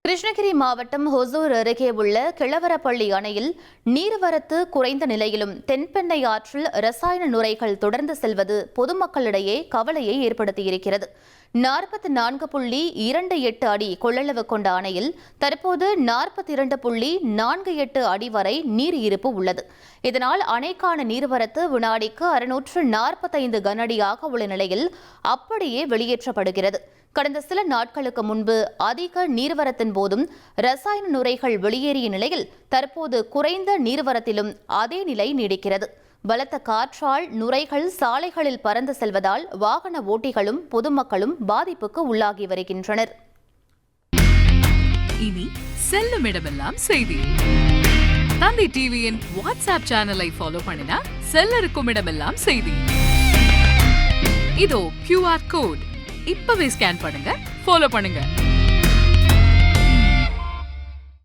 கிருஷ்ணகிரி மாவட்டம் ஹொசூர் அருகே உள்ள கிழவரப்பள்ளி அணையில் நீர்வரத்து குறைந்த நிலையிலும் தென்பெண்ணை ஆற்றில் ரசாயன நுரைகள் தொடர்ந்து செல்வது பொதுமக்களிடையே கவலையை ஏற்படுத்தியிருக்கிறது. 44.28 அடி கொள்ளளவு கொண்ட அணையில் தற்போது 42.48 அடி வரை நீர் இருப்பு உள்ளது. இதனால் அணைக்கான நீர்வரத்து வினாடிக்கு 645 கனஅடியாக உள்ள நிலையில் அப்படியே வெளியேற்றப்படுகிறது. கடந்த சில நாட்களுக்கு முன்பு அதிக நீர்வரத்தின் போதும் ரசாயன நுரைகள் வெளியேறிய நிலையில் தற்போது குறைந்த நீர்வரத்திலும் அதே நிலை நீடிக்கிறது. பலத்த காற்றால் நுரைகள் சாலைகளில் பறந்து செல்வதால் வாகன ஓட்டிகளும் பொதுமக்களும் பாதிப்புக்கு உள்ளாகி வருகின்றனர். இனி செல்லும் இடமெல்லாம் செய்தி. தந்தி டிவியின் வாட்ஸ்அப் சேனலை ஃபாலோ பண்ணினா செல்ல இருக்கும் இடமெல்லாம் செய்தி. இதோ QR கோட் இப்பவே ஸ்கேன் பண்ணுங்க, ஃபாலோ பண்ணுங்க.